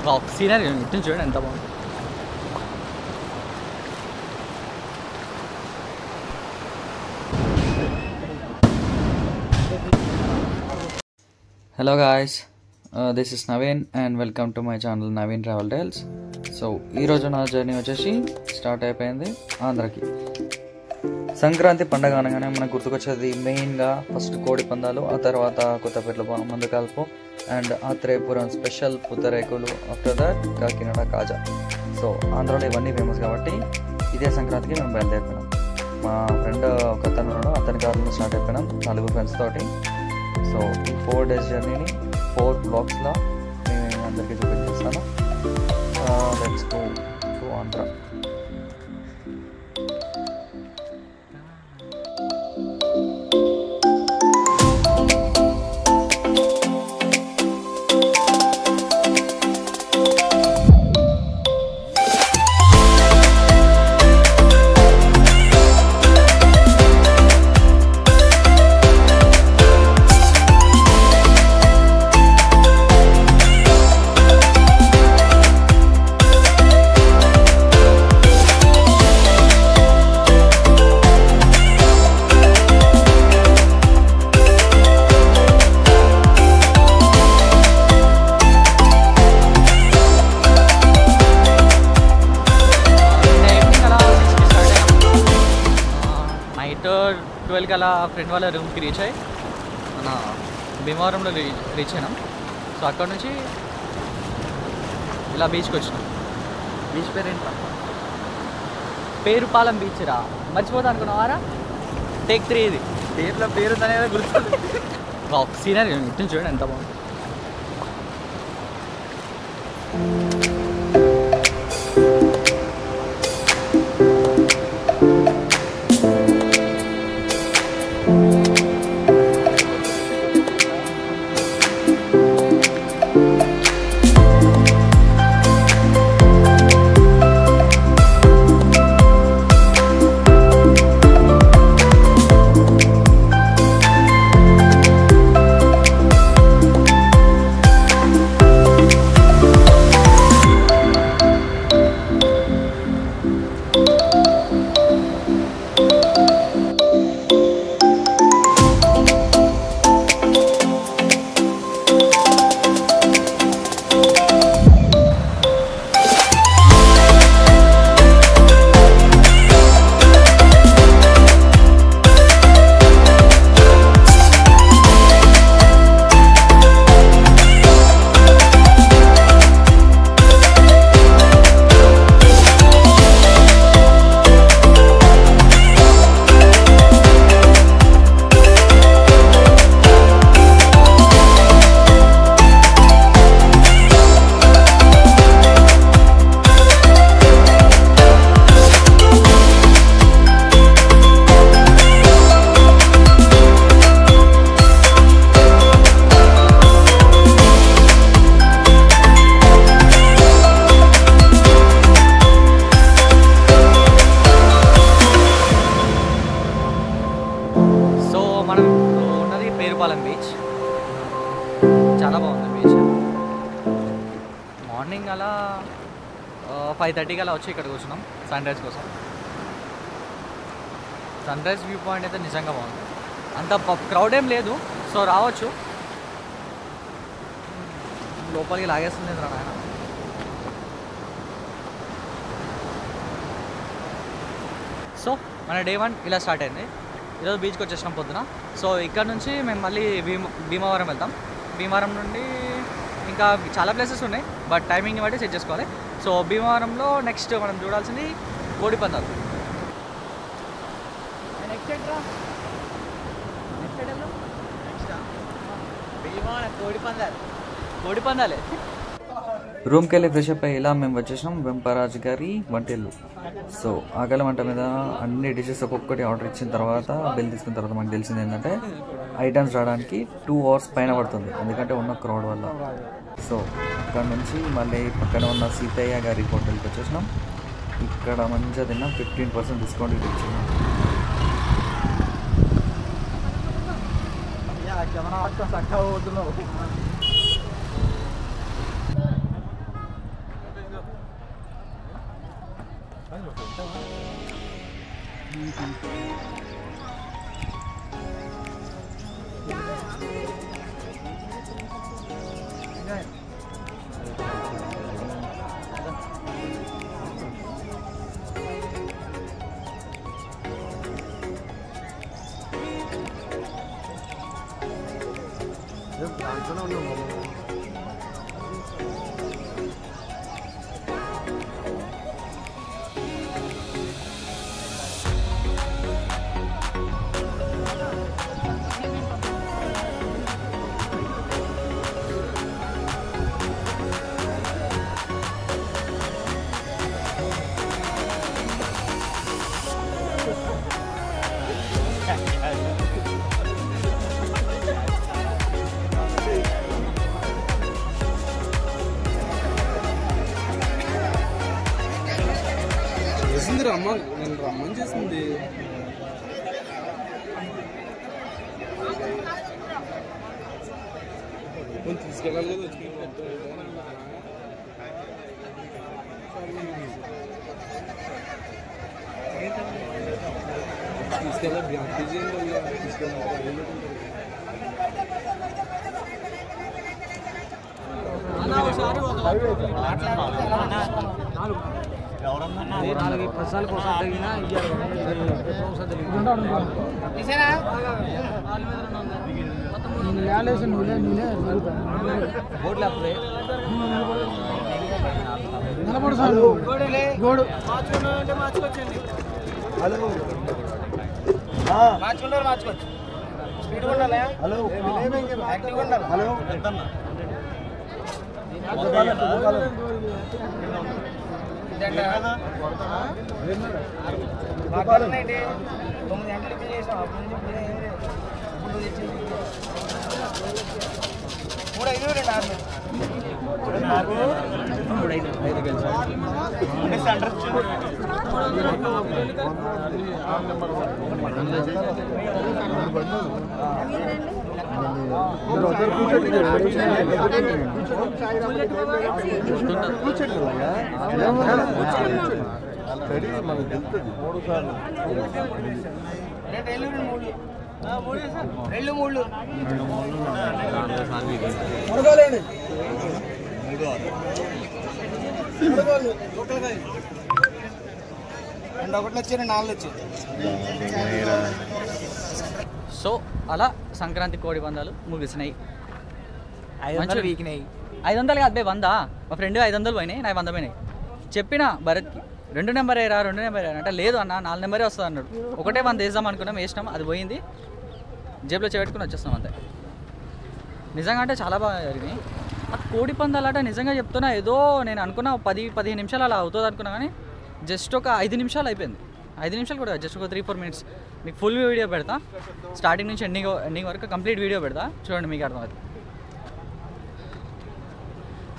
Wow scenery ఇటు చూడండి ఎంత బాగుంది. Hello guys, this is Naveen and welcome to my channel Naveen travel tiles. So ఈరోజు నా జర్నీ వచ్చేసి స్టార్ట్ అయిపోయింది. ఆంధ్రాకి సంక్రాంతి పండగ అనగానే మనకు గుర్తుకొచ్చేది మెయిన్గా ఫస్ట్ కోడి పందాలు, ఆ తర్వాత కొత్తపేటలో మందు కాల్పు అండ్ ఆత్రేయపురం స్పెషల్ పూతరేకులు, after that Kakinada kaja. So ఆంధ్రాలో ఇవన్నీ ఫేమస్ కాబట్టి ఇదే సంక్రాంతికి మేము బయలుదేరిపోయినాం. మా ఫ్రెండ్ ఒక అతని కారులో స్టార్ట్ అయిపోయినాం 4 ఫ్రెండ్స్ తోటి. సో ఈ 4 days జర్నీని 4 బ్లాగ్స్లో నేను అందరికీ చూపించేస్తాను. Let's go to Andhra. Night 12కి అలా ఫ్రెండ్ వాళ్ళ రూమ్కి రీచ్ అయ్యి మన భీమవరంలో రీచ్ అయినాం. సో అక్కడ నుంచి ఇలా బీచ్కి వచ్చినాం. బీచ్ పేరు ఏంటా? పేరుపాలెం బీచ్ రా, మర్చిపోతా అనుకున్నావారా? టేక్ 3 ఇది. పేరులో పేరు అనేది గుర్తుంది. వావ్ సీనరీ ఇటు చూడండి ఎంత బాగుంది. పేరుపాలెం బీచ్ చాలా బాగుంది. బీచ్ మార్నింగ్ అలా 5:30కి అలా వచ్చి ఇక్కడ కూర్చున్నాం సన్ రైజ్ కోసం. సన్ రైజ్ వ్యూ పాయింట్ అయితే నిజంగా బాగుంది. అంత క్రౌడ్ ఏం లేదు, సో రావచ్చు. లోపలికి లాగేస్తుంది రా నాయన. సో మన డే 1 ఇలా స్టార్ట్ అయింది. ఈరోజు బీచ్కి వచ్చేసినాం పొద్దున. సో ఇక్కడ నుంచి మేము మళ్ళీ భీమవరం వెళ్తాం. భీమవరం నుండి ఇంకా చాలా ప్లేసెస్ ఉన్నాయి, బట్ టైమింగ్ బట్టి సెట్ చేసుకోవాలి. సో భీమవరంలో నెక్స్ట్ మనం చూడాల్సింది కోడి పందాలు. కోడి పందాలే. రూమ్కి వెళ్ళి ఫ్రెష్ అప్ అయ్యి ఇలా మేము వచ్చేసినాం వెంపరాజు గారి వంటిల్లు. సో ఆకలి మంట మీద అన్ని డిషెస్ ఒక్కొక్కటి ఆర్డర్ ఇచ్చిన తర్వాత బిల్ తీసుకున్న తర్వాత మనకు తెలిసింది ఏంటంటే ఐటమ్స్ రావడానికి 2 hours పైన పడుతుంది, ఎందుకంటే ఉన్న క్రౌడ్ వల్ల. సో అక్కడ నుంచి మళ్ళీ పక్కన ఉన్న సీతయ్య గారి హోటల్కి వచ్చేసినాం. ఇక్కడ మంచిగా తిన్నాం, 15% డిస్కౌంట్ ఇచ్చినాం. నేను రమ్మని చేసింది తీసుకెళ్ళాలి కదా తీసుకెళ్ళాలి నాలుగు ప్రసాదాల కోసం తగిన నిలబడు సార్ గోడు మార్చుకొచ్చండి. హలో మార్చుకున్నారు, మార్చుకోవచ్చు. స్పీడ్ ఉండాలి. హలో యాక్టివ్ ఉండాలి. హలో మాట్లాడుతున్నాయండి. 9 గంటలకి చేసాం. అప్పుడు నుంచి ఇప్పుడు 2 వచ్చారు, 4 వచ్చాయి. సో అలా సంక్రాంతి కోడి పందాలు ముగిసినాయి. 500 వీకినాయి. 500 కాదు బే, 100. మా ఫ్రెండ్ 500 పోయినాయి, నా 100 పోయినాయి. చెప్పిన భరత్కి 2 నెంబర్ వేయరా, 2 నెంబర్ వేయరా అంటే లేదు అన్న 4 నెంబరే వస్తుంది అన్నాడు. ఒకటే 100 వేద్దాం అనుకున్నాం, వేసినాం, అది పోయింది. జేబులో చేపెట్టుకుని వచ్చేస్తాం అంతే. నిజంగా అంటే చాలా బాగా జరిగినాయి. ఆ కోడి పందాలట నిజంగా చెప్తున్నా, ఏదో నేను అనుకున్నా 10-15 నిమిషాలు అలా అవుతుంది అనుకున్నా, కానీ జస్ట్ ఒక 5 నిమిషాలు అయిపోయింది. 5 నిమిషాలు కూడా జస్ట్ ఒక 3-4 మినిట్స్. మీకు ఫుల్ వీడియో పెడతా, స్టార్టింగ్ నుంచి ఎండింగ్ వరకు కంప్లీట్ వీడియో పెడతా, చూడండి మీకు అర్థమవుతుంది.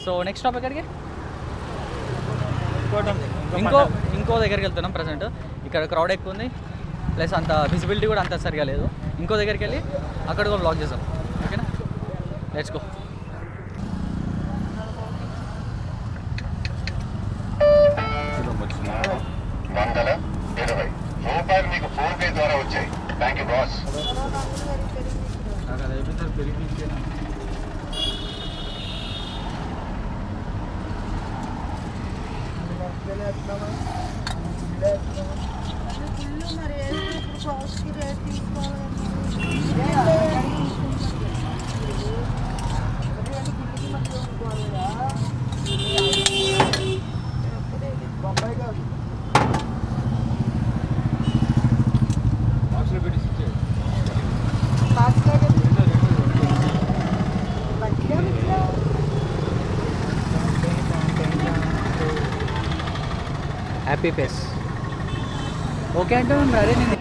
సో నెక్స్ట్ టాపిక్ అడిగి ఇంకో దగ్గరికి వెళ్తున్నాం. ప్రజెంట్ ఇక్కడ క్రౌడ్ ఎక్కువ ఉంది, ప్లస్ అంత విజిబిలిటీ కూడా అంత సరిగా లేదు. ఇంకో దగ్గరికి వెళ్ళి అక్కడ కూడా బ్లాగ్ చేద్దాం. ఓకేనా, లెట్స్ గో. రూపాయలు మీకు ఫోన్ పే ద్వారా వచ్చాయి. Thank you boss. Happy face okay అంటే మేము రెడీ. నేను